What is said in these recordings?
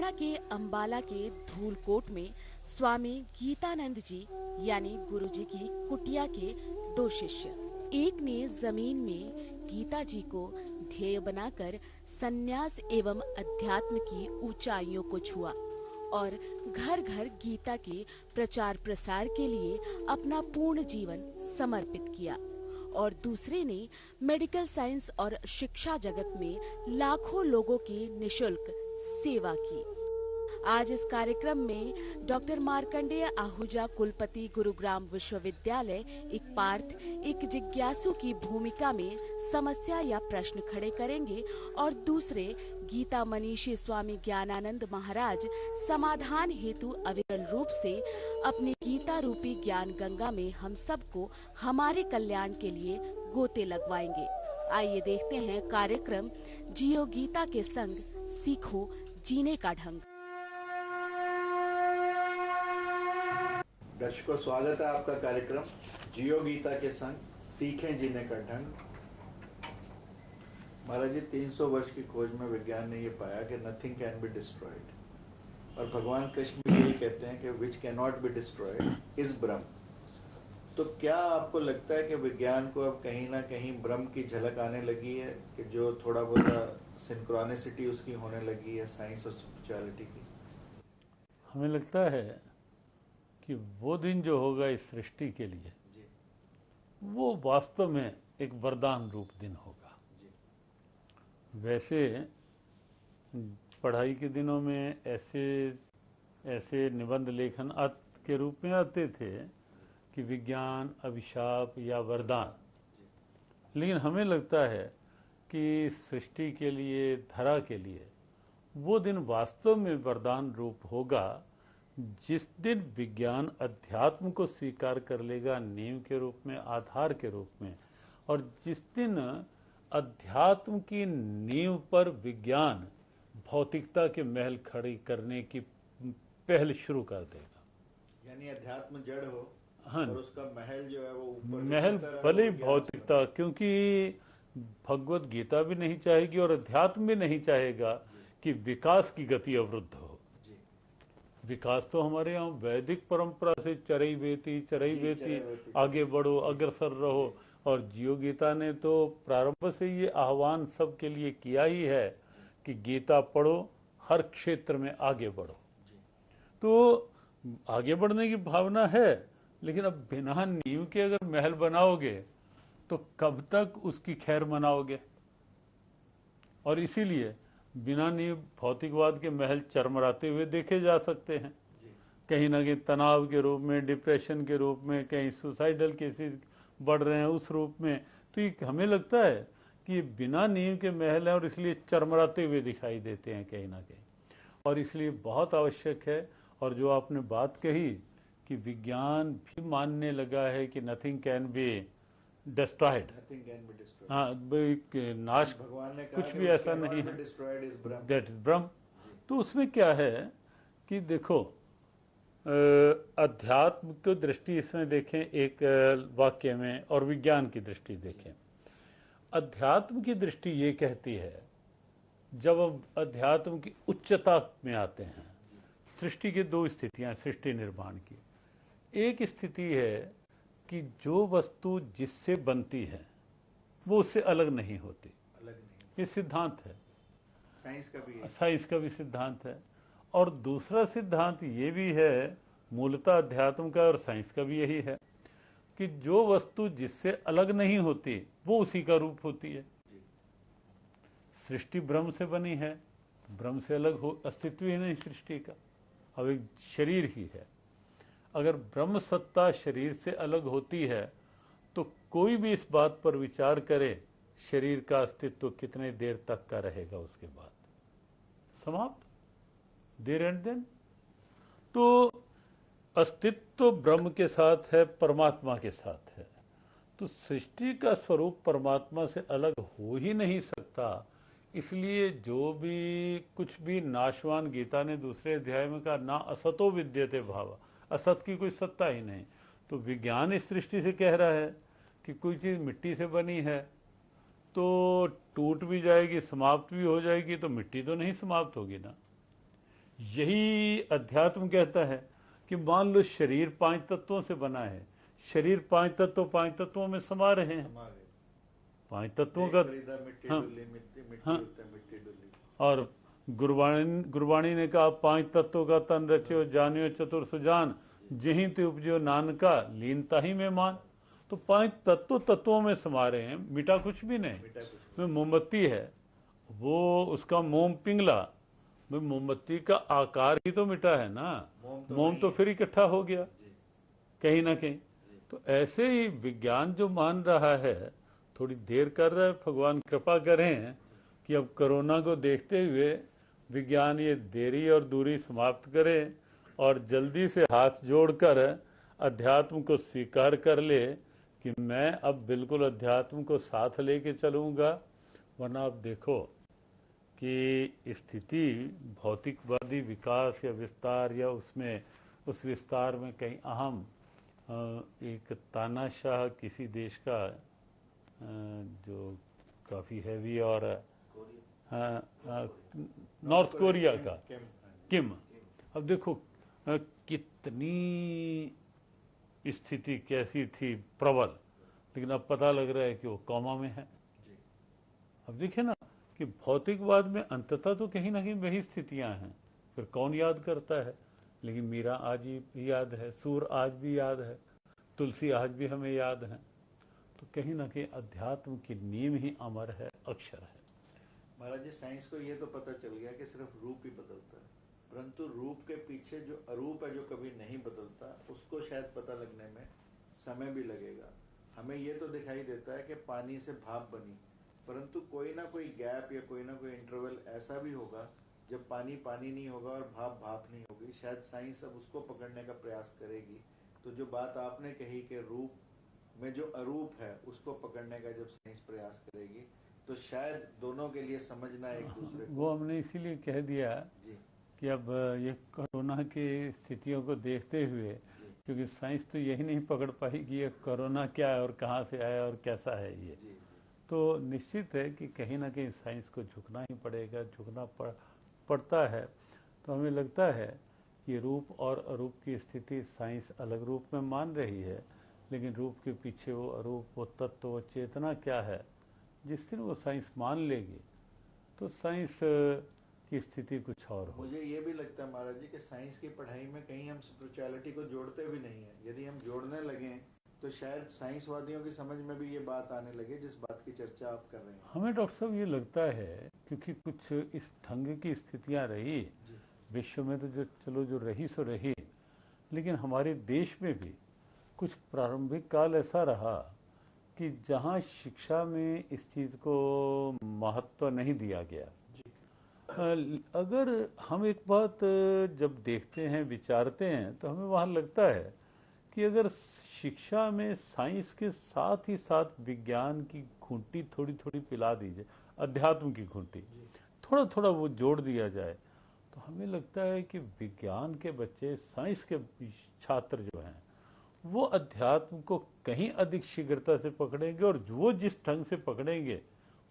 हरियाणा के अंबाला के धूलकोट में स्वामी गीतानंद जी यानी गुरुजी की कुटिया के दो शिष्य, एक ने जमीन में गीता जी को ध्येय बनाकर संन्यास एवं अध्यात्म की ऊंचाइयों को छुआ और घर घर गीता के प्रचार प्रसार के लिए अपना पूर्ण जीवन समर्पित किया, और दूसरे ने मेडिकल साइंस और शिक्षा जगत में लाखों लोगों की निशुल्क सेवा की। आज इस कार्यक्रम में डॉक्टर मार्कंडेय आहूजा कुलपति गुरुग्राम विश्वविद्यालय एक पार्थ एक जिज्ञासु की भूमिका में समस्या या प्रश्न खड़े करेंगे और दूसरे गीता मनीषी स्वामी ज्ञानानंद महाराज समाधान हेतु अविकल रूप से अपनी गीता रूपी ज्ञान गंगा में हम सबको हमारे कल्याण के लिए गोते लगवाएंगे। आइए देखते हैं कार्यक्रम जियो गीता के संग, सीखो जीने का ढंग। दर्शकों, स्वागत है आपका कार्यक्रम जियो गीता के संग, सीखें जीने का ढंग। महाराज जी, 300 वर्ष की खोज में विज्ञान ने ये पाया कि नथिंग कैन बी डिस्ट्रॉयड, और भगवान कृष्ण भी यही कहते हैं कि which can not be destroyed is ब्रह्म। तो क्या आपको लगता है कि विज्ञान को अब कहीं ना कहीं ब्रह्म की झलक आने लगी है, कि जो थोड़ा बहुत सिंक्रोनिसिटी उसकी होने लगी है साइंस और स्पिरिचुअलिटी की? हमें लगता है कि वो दिन जो होगा इस सृष्टि के लिए जी। वो वास्तव में एक वरदान रूप दिन होगा। जी। वैसे पढ़ाई के दिनों में ऐसे निबंध लेखन के रूप में आते थे कि विज्ञान अभिशाप या वरदान, लेकिन हमें लगता है कि सृष्टि के लिए, धरा के लिए वो दिन वास्तव में वरदान रूप होगा जिस दिन विज्ञान अध्यात्म को स्वीकार कर लेगा नींव के रूप में, आधार के रूप में, और जिस दिन अध्यात्म की नींव पर विज्ञान भौतिकता के महल खड़ी करने की पहल शुरू कर देगा। यानी अध्यात्म जड़ हो, हाँ, और उसका महल जो है वो ऊपर महल भले भौतिकता, क्योंकि भगवत गीता भी नहीं चाहेगी और अध्यात्म भी नहीं चाहेगा कि विकास की गति अवरुद्ध हो। विकास तो हमारे यहाँ वैदिक परंपरा से चरई बेती आगे बढ़ो, अग्रसर रहो, और जियो गीता ने तो प्रारंभ से ये आह्वान सबके लिए किया ही है कि गीता पढ़ो, हर क्षेत्र में आगे बढ़ो। तो आगे बढ़ने की भावना है, लेकिन अब बिना नींव के अगर महल बनाओगे तो कब तक उसकी खैर मनाओगे? और इसीलिए बिना नींव भौतिकवाद के महल चरमराते हुए देखे जा सकते हैं, कहीं ना कहीं तनाव के रूप में, डिप्रेशन के रूप में, कहीं सुसाइडल केसेस बढ़ रहे हैं उस रूप में। तो ये हमें लगता है कि बिना नींव के महल है और इसलिए चरमराते हुए दिखाई देते हैं कहीं ना कहीं, और इसलिए बहुत आवश्यक है। और जो आपने बात कही कि विज्ञान भी मानने लगा है कि नथिंग कैन बी डिस्ट्रॉयड, हाँ, नाश भगवान ने कुछ भी ऐसा नहीं है, दैट इज ब्रह्म। तो उसमें क्या है कि देखो, अध्यात्म की दृष्टि इसमें देखें एक वाक्य में, और विज्ञान की दृष्टि देखें। अध्यात्म की दृष्टि ये कहती है, जब हम अध्यात्म की उच्चता में आते हैं, सृष्टि की दो स्थितियां, सृष्टि निर्माण की। एक स्थिति है कि जो वस्तु जिससे बनती है वो उससे अलग नहीं होती, ये सिद्धांत है, साइंस का भी सिद्धांत है। और दूसरा सिद्धांत ये भी है, मूलतः अध्यात्म का और साइंस का भी यही है, कि जो वस्तु जिससे अलग नहीं होती वो उसी का रूप होती है। सृष्टि ब्रह्म से बनी है, ब्रह्म से अलग हो अस्तित्व ही नहीं सृष्टि का, अब एक शरीर ही है। अगर ब्रह्म सत्ता शरीर से अलग होती है तो कोई भी इस बात पर विचार करे शरीर का अस्तित्व कितने देर तक का रहेगा, उसके बाद समाप्त, देर एंड देन। तो अस्तित्व तो ब्रह्म के साथ है, परमात्मा के साथ है। तो सृष्टि का स्वरूप परमात्मा से अलग हो ही नहीं सकता। इसलिए जो भी कुछ भी नाशवान, गीता ने दूसरे अध्याय में कहा, ना असतो विद्यते भाव, असत की कोई सत्ता ही नहीं। तो विज्ञान इस दृष्टि से कह रहा है कि कोई चीज मिट्टी से बनी है तो टूट भी जाएगी, समाप्त भी हो जाएगी, तो मिट्टी तो नहीं समाप्त होगी ना। यही अध्यात्म कहता है कि मान लो शरीर 5 तत्वों से बना है, शरीर 5 तत्वों में समा रहे हैं। 5 तत्वों का मिट्टी हाँ, डुल्ली, मिट्टी हाँ। मिट्टी डुल्ली। और गुरबाणी ने कहा 5 तत्वों का तन रच्यो जानियो चतुर सुजान, जहीं ते उपजो नानका लीनता ही में मान। तो 5 तत्वों में समा रहे हैं, मिटा कुछ भी नहीं। में मोमबत्ती है, वो उसका मोम पिंगला, भाई मोमबत्ती का आकार ही तो मिटा है ना, मोम तो फिर इकट्ठा हो गया कहीं ना कहीं। तो ऐसे ही विज्ञान जो मान रहा है, थोड़ी देर कर रहा है, भगवान कृपा करें कि अब कोरोना को देखते हुए विज्ञान ये देरी और दूरी समाप्त करे और जल्दी से हाथ जोड़कर अध्यात्म को स्वीकार कर ले कि मैं अब बिल्कुल अध्यात्म को साथ लेके चलूंगा। वरना आप देखो कि स्थिति भौतिकवादी विकास या विस्तार या उसमें उस विस्तार में कहीं अहम एक तानाशाह किसी देश का जो काफ़ी हैवी और नॉर्थ कोरिया का किम। अब देखो कितनी स्थिति कैसी थी प्रबल, लेकिन अब पता लग रहा है कि वो कोमा में है। अब देखिए ना कि भौतिकवाद में अंततः तो कहीं ना कहीं वही स्थितियां हैं, फिर कौन याद करता है। लेकिन मीरा आज भी याद है, सूर आज भी याद है, तुलसी आज भी हमें याद है। तो कहीं ना कहीं अध्यात्म की नींव ही अमर है, अक्षर है। महाराज जी, साइंस को ये तो पता चल गया कि सिर्फ रूप ही बदलता है, परंतु रूप के पीछे जो अरूप है, जो कभी नहीं बदलता, उसको शायद पता लगने में समय भी लगेगा। हमें ये तो दिखाई देता है कि पानी से भाप बनी, परंतु कोई ना कोई गैप या कोई ना कोई इंटरवल ऐसा भी होगा जब पानी पानी नहीं होगा और भाप भाप नहीं होगी। शायद साइंस अब उसको पकड़ने का प्रयास करेगी। तो जो बात आपने कही कि रूप में जो अरूप है उसको पकड़ने का जब साइंस प्रयास करेगी, तो शायद दोनों के लिए समझना एक दूसरे को। वो हमने इसीलिए कह दिया जी कि अब ये कोरोना की स्थितियों को देखते हुए, क्योंकि साइंस तो यही नहीं पकड़ पाई कि ये कोरोना क्या है और कहाँ से आया और कैसा है ये। जी जी तो निश्चित है कि कहीं ना कहीं साइंस को झुकना ही पड़ेगा, झुकना पड़ता है। तो हमें लगता है कि रूप और अरूप की स्थिति साइंस अलग रूप में मान रही है, लेकिन रूप के पीछे वो अरूप, वो तत्व, वो चेतना क्या है, जिस दिन वो साइंस मान लेगी तो साइंस की स्थिति कुछ और हो। मुझे ये भी लगता है महाराज जी कि साइंस की पढ़ाई में कहीं हम स्पिरिचुअलिटी को जोड़ते भी नहीं है। यदि हम जोड़ने लगे तो शायद साइंसवादियों की समझ में भी ये बात आने लगे जिस बात की चर्चा आप कर रहे हैं। हमें डॉक्टर साहब ये लगता है, क्योंकि कुछ इस ढंग की स्थितियां रही विश्व में, तो जो चलो जो रही सो रही, लेकिन हमारे देश में भी कुछ प्रारंभिक काल ऐसा रहा कि जहां शिक्षा में इस चीज को महत्व नहीं दिया गया। अगर हम एक बात जब देखते हैं, विचारते हैं, तो हमें वहां लगता है कि अगर शिक्षा में साइंस के साथ ही साथ विज्ञान की खूंटी थोड़ी थोड़ी पिला दी जाए, अध्यात्म की खूंटी थोड़ा थोड़ा वो जोड़ दिया जाए, तो हमें लगता है कि विज्ञान के बच्चे, साइंस के छात्र जो हैं, वो अध्यात्म को कहीं अधिक शीघ्रता से पकड़ेंगे, और वो जिस ढंग से पकड़ेंगे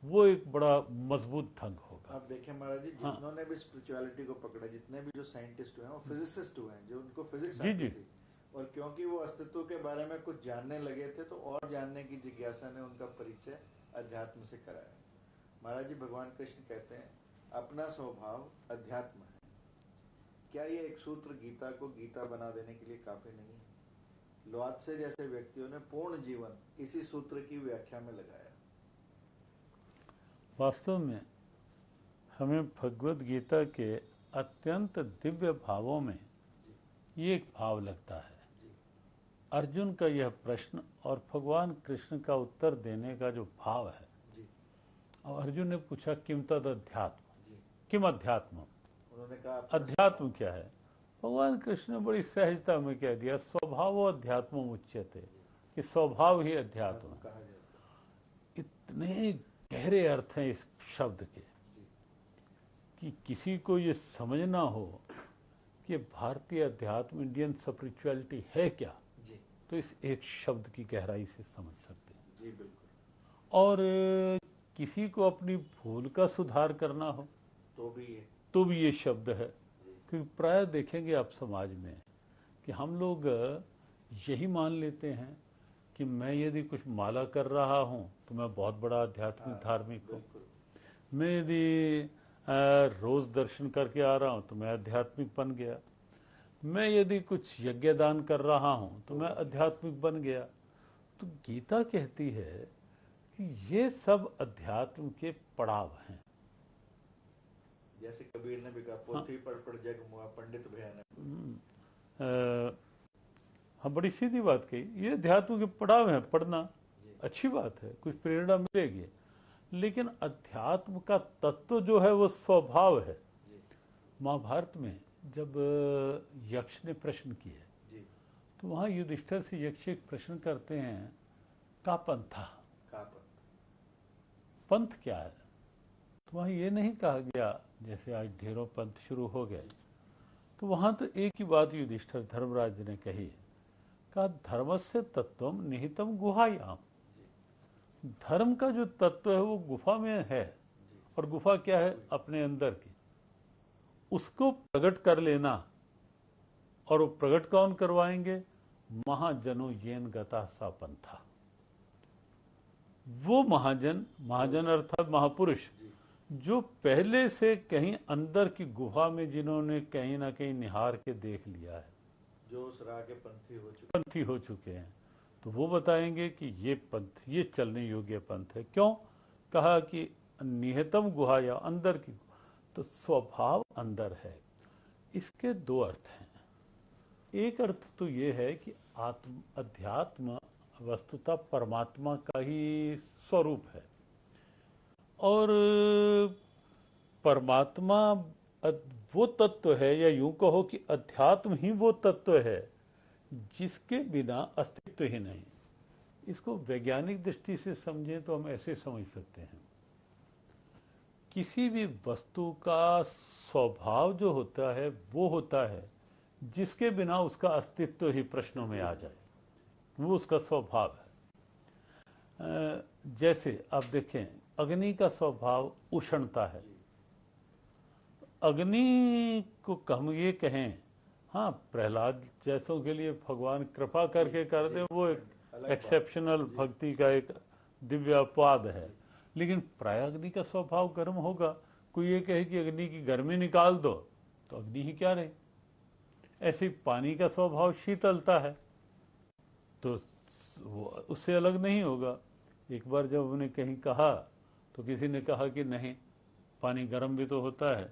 वो एक बड़ा मजबूत ढंग होगा। आप देखें महाराज जी, जिन्होंने भी स्पिरिचुअलिटी को पकड़ा, जितने भी जो साइंटिस्ट हुए हैं, वो फिजिसिस्ट हुए हैं, जो उनको फिजिक्स आती थी, और क्योंकि वो अस्तित्व के बारे में कुछ जानने लगे थे, तो और जानने की जिज्ञासा ने उनका परिचय अध्यात्म से कराया। महाराज जी, भगवान कृष्ण कहते हैं अपना स्वभाव अध्यात्म है। क्या ये एक सूत्र गीता को गीता बना देने के लिए काफी नहीं है? ल्वात्से जैसे व्यक्तियों ने पूर्ण जीवन इसी सूत्र की व्याख्या में लगाया। वास्तव में हमें भगवत गीता के अत्यंत दिव्य भावों में ये एक भाव लगता है, अर्जुन का यह प्रश्न और भगवान कृष्ण का उत्तर देने का जो भाव है। और अर्जुन ने पूछा किम तद अध्यात्म, किम अध्यात्म, उन्होंने कहा अध्यात्म क्या है? भगवान कृष्ण ने बड़ी सहजता में कह दिया स्वभाव अध्यात्म उच्यते, कि स्वभाव ही अध्यात्म कहा जाता है। इतने गहरे अर्थ हैं इस शब्द के कि किसी को ये समझना हो कि भारतीय अध्यात्म, इंडियन स्पिरिचुअलिटी है क्या, तो इस एक शब्द की गहराई से समझ सकते हैं। जी बिल्कुल। और किसी को अपनी भूल का सुधार करना हो तो भी ये शब्द है। क्योंकि प्राय देखेंगे आप समाज में कि हम लोग यही मान लेते हैं कि मैं यदि कुछ माला कर रहा हूँ तो मैं बहुत बड़ा आध्यात्मिक धार्मिक हूँ। मैं यदि रोज दर्शन करके आ रहा हूँ तो मैं आध्यात्मिक बन गया। मैं यदि कुछ यज्ञ दान कर रहा हूँ तो मैं आध्यात्मिक बन गया। तो गीता कहती है कि ये सब अध्यात्म के पड़ाव हैं। जैसे कबीर ने भी कहा, पोथी पढ़ जग मुआ, पंडित भयानक। हाँ, बड़ी सीधी बात कही। ये अध्यात्म के पड़ाव हैं, पढ़ना अच्छी बात है, कुछ प्रेरणा मिलेगी, लेकिन अध्यात्म का तत्व जो है वो स्वभाव है। महाभारत में जब यक्ष ने प्रश्न किए तो वहां युधिष्ठिर से यक्ष एक प्रश्न करते हैं, का पंथा, पंथ क्या है? तो वहां ये नहीं कहा गया जैसे आज ढेरों पंथ शुरू हो गए। तो वहां तो एक ही बात युधिष्ठिर धर्मराज ने कही, का धर्मस्य तत्वम निहितम गुहायाम। धर्म का जो तत्व है वो गुफा में है। और गुफा क्या है? अपने अंदर की। उसको प्रकट कर लेना। और वो प्रकट कौन करवाएंगे? महाजनो येन गता सा पंथा। वो महाजन अर्थात महापुरुष, जो पहले से कहीं अंदर की गुफा में जिन्होंने कहीं ना कहीं निहार के देख लिया है, जो उस राह के पंथी हो चुके हैं, तो वो बताएंगे कि ये पंथ, ये चलने योग्य पंथ है। क्यों कहा कि निहितम गुहा, या अंदर की। तो स्वभाव अंदर है। इसके दो अर्थ हैं। एक अर्थ तो ये है कि अध्यात्म वस्तुतः परमात्मा का ही स्वरूप है, और परमात्मा वो तत्व है, या यूं कहो कि अध्यात्म ही वो तत्व है जिसके बिना अस्तित्व ही नहीं। इसको वैज्ञानिक दृष्टि से समझें तो हम ऐसे समझ सकते हैं, किसी भी वस्तु का स्वभाव जो होता है वो होता है जिसके बिना उसका अस्तित्व ही प्रश्नों में आ जाए, वो उसका स्वभाव है। जैसे आप देखें, अग्नि का स्वभाव उष्णता है। अग्नि को हम ये कहें, हाँ, प्रहलाद जैसों के लिए भगवान कृपा करके कर दे, वो एक एक्सेप्शनल भक्ति का एक दिव्य अपवाद है, लेकिन प्राय अग्नि का स्वभाव गर्म होगा। कोई ये कहे कि अग्नि की गर्मी निकाल दो तो अग्नि ही क्या रहे। ऐसे पानी का स्वभाव शीतलता है, तो उससे अलग नहीं होगा। एक बार जब उन्होंने कहीं कहा तो किसी ने कहा कि नहीं, पानी गर्म भी तो होता है।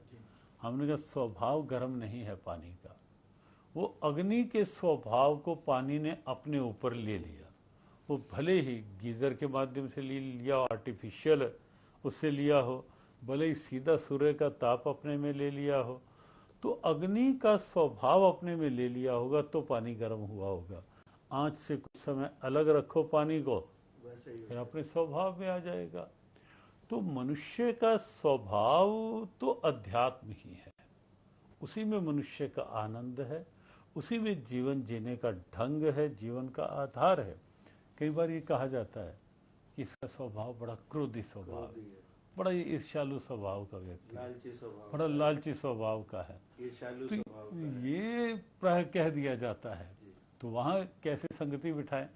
हमने कहा स्वभाव गर्म नहीं है पानी का, वो अग्नि के स्वभाव को पानी ने अपने ऊपर ले लिया। वो भले ही गीजर के माध्यम से ले लिया, आर्टिफिशियल उससे लिया हो, भले ही सीधा सूर्य का ताप अपने में ले लिया हो, तो अग्नि का स्वभाव अपने में ले लिया होगा तो पानी गर्म हुआ होगा। आंच से कुछ समय अलग रखो पानी को, फिर अपने स्वभाव में आ जाएगा। तो मनुष्य का स्वभाव तो अध्यात्म ही है, उसी में मनुष्य का आनंद है, उसी में जीवन जीने का ढंग है, जीवन का आधार है। कई बार ये कहा जाता है कि इसका स्वभाव बड़ा क्रोधी स्वभाव, बड़ा ईर्ष्यालु स्वभाव का व्यक्ति, बड़ा लालची स्वभाव का है, तो ये प्राय कह दिया जाता है। तो वहां कैसे संगति बिठाएं?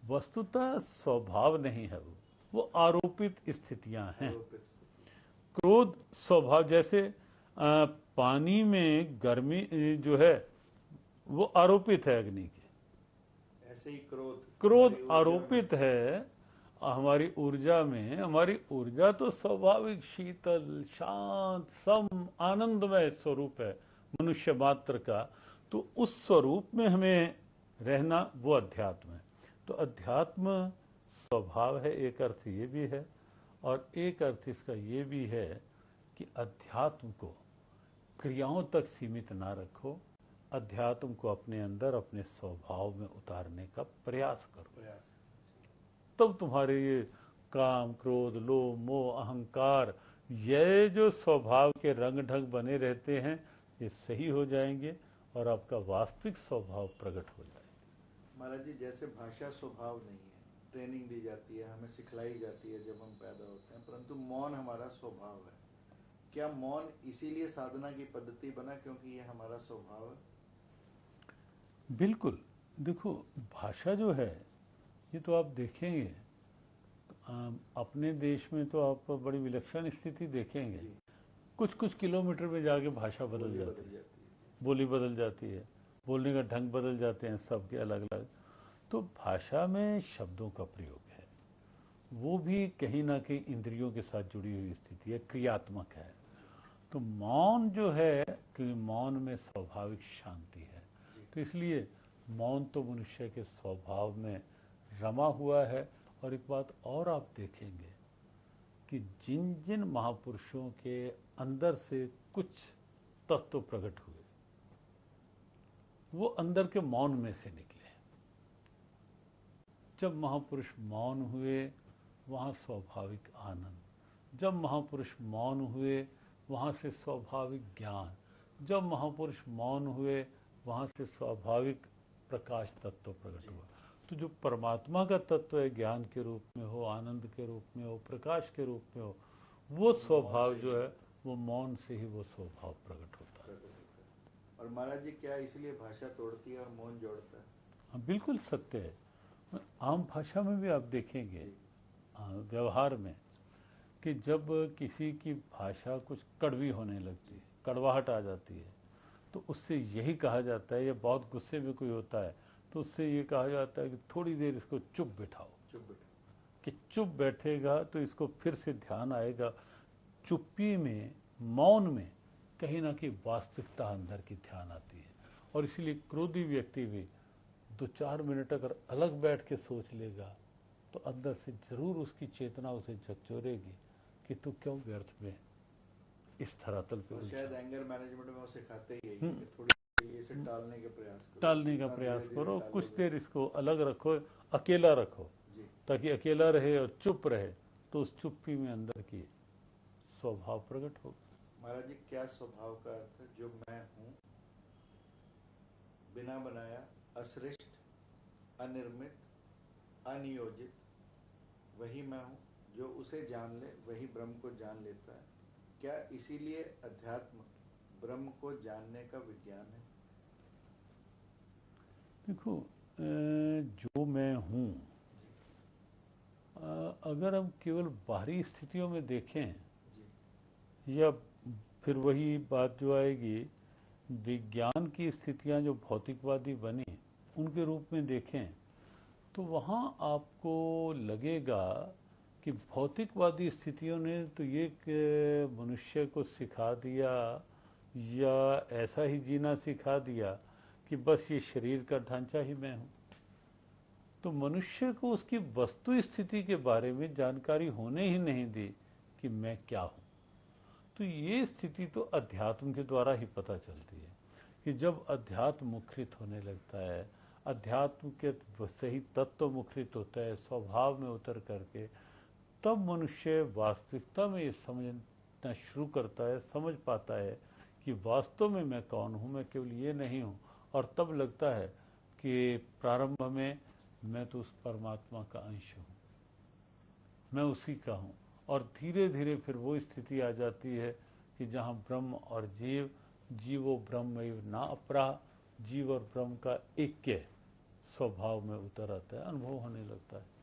वस्तुतः स्वभाव नहीं है, वो आरोपित स्थितियां हैं। क्रोध स्वभाव, जैसे पानी में गर्मी जो है वो आरोपित है अग्नि की, ऐसे ही क्रोध आरोपित है हमारी ऊर्जा में। हमारी ऊर्जा तो स्वाभाविक शीतल, शांत, सम, आनंदमय स्वरूप है मनुष्य मात्र का। तो उस स्वरूप में हमें रहना वो अध्यात्म है। तो अध्यात्म स्वभाव है, एक अर्थ ये भी है, और एक अर्थ इसका ये भी है कि अध्यात्म को क्रियाओं तक सीमित ना रखो, अध्यात्म को अपने अंदर, अपने स्वभाव में उतारने का प्रयास करो। तब तुम्हारे ये काम, क्रोध, लोभ, मोह, अहंकार, ये जो स्वभाव के रंग ढंग बने रहते हैं, ये सही हो जाएंगे और आपका वास्तविक स्वभाव प्रकट हो जाएगा। महाराज जी, जैसे भाषा स्वभाव नहीं है, ट्रेनिंग दी जाती है, हमें सिखलाई जाती है जब हम पैदा होते हैं, परंतु मौन हमारा स्वभाव है। क्या मौन इसीलिए साधना की पद्धति बना क्योंकि ये हमारा स्वभाव है? बिल्कुल। देखो, भाषा जो है ये तो आप देखेंगे, अपने देश में तो आप बड़ी विलक्षण स्थिति देखेंगे। जी। कुछ कुछ किलोमीटर में जाके भाषा बदल बोली जाती बदल है, जाती है। बोली बदल जाती है, बोलने का ढंग बदल जाते हैं, सबके अलग अलग। तो भाषा में शब्दों का प्रयोग है, वो भी कहीं ना कहीं इंद्रियों के साथ जुड़ी हुई स्थिति है, क्रियात्मक है। तो मौन जो है कि मौन में स्वाभाविक शांति है, तो इसलिए मौन तो मनुष्य के स्वभाव में रमा हुआ है। और एक बात और आप देखेंगे कि जिन जिन महापुरुषों के अंदर से कुछ तत्व प्रकट हुए, वो अंदर के मौन में से निकले। जब महापुरुष मौन हुए वहाँ स्वाभाविक आनंद, जब महापुरुष मौन हुए वहाँ से स्वाभाविक ज्ञान, जब महापुरुष मौन हुए वहाँ से स्वाभाविक प्रकाश तत्व प्रकट हुआ। तो जो परमात्मा का तत्व है, ज्ञान के रूप में हो, आनंद के रूप में हो, प्रकाश के रूप में हो, वो स्वभाव जो है वो मौन से ही वो स्वभाव प्रकट होता है। और महाराज जी, क्या इसलिए भाषा तोड़ती है और मौन जोड़ता है? हाँ, बिल्कुल सत्य है। आम भाषा में भी आप देखेंगे, व्यवहार में, कि जब किसी की भाषा कुछ कड़वी होने लगती है, कड़वाहट आ जाती है, तो उससे यही कहा जाता है, या बहुत गुस्से में कोई होता है तो उससे ये कहा जाता है कि थोड़ी देर इसको चुप बिठाओ। कि चुप बैठेगा तो इसको फिर से ध्यान आएगा। चुप्पी में, मौन में कहीं ना कहीं वास्तविकता अंदर की ध्यान आती है। और इसीलिए क्रोधी व्यक्ति भी 2-4 मिनट अगर अलग बैठ के सोच लेगा तो अंदर से जरूर उसकी चेतना उसे झकझोरेगी कि तू क्यों व्यर्थ में इस धरातल पे उलझा। शायद एंगर मैनेजमेंट में वो सिखाते ही यही कि थोड़ी देर इसे टालने का प्रयास करो, कुछ देर इसको अलग रखो, अकेला रखो, ताकि अकेला रहे और चुप रहे, तो उस चुप्पी में अंदर की स्वभाव प्रकट हो। महाराज जी, क्या स्वभाव का अर्थ है? जो मैं हूँ, बिना बनाया, असृष्ट, अनिर्मित, अनियोजित, वही मैं हूँ। जो उसे जान ले वही ब्रह्म को जान लेता है। क्या इसीलिए अध्यात्म ब्रह्म को जानने का विज्ञान है? देखो, जो मैं हूँ, अगर हम केवल बाहरी स्थितियों में देखें, या फिर वही बात जो आएगी, विज्ञान की स्थितियां जो भौतिकवादी बनी उनके रूप में देखें, तो वहाँ आपको लगेगा कि भौतिकवादी स्थितियों ने तो ये मनुष्य को सिखा दिया, या ऐसा ही जीना सिखा दिया कि बस ये शरीर का ढांचा ही मैं हूँ। तो मनुष्य को उसकी वस्तु स्थिति के बारे में जानकारी होने ही नहीं दी कि मैं क्या हूँ। तो ये स्थिति तो अध्यात्म के द्वारा ही पता चलती है कि जब अध्यात्म मुखरित होने लगता है, अध्यात्म के सही तत्व मुखरित होता है स्वभाव में उतर करके, तब मनुष्य वास्तविकता में ये समझना शुरू करता है, समझ पाता है कि वास्तव में मैं कौन हूँ, मैं केवल ये नहीं हूँ। और तब लगता है कि प्रारंभ में मैं तो उस परमात्मा का अंश हूँ, मैं उसी का हूँ। और धीरे धीरे फिर वो स्थिति आ जाती है कि जहाँ ब्रह्म और जीव, जीवो ब्रह्मैव न अपरा, जीव और ब्रह्म का ऐक्य स्वभाव में उतर आता है, अनुभव होने लगता है।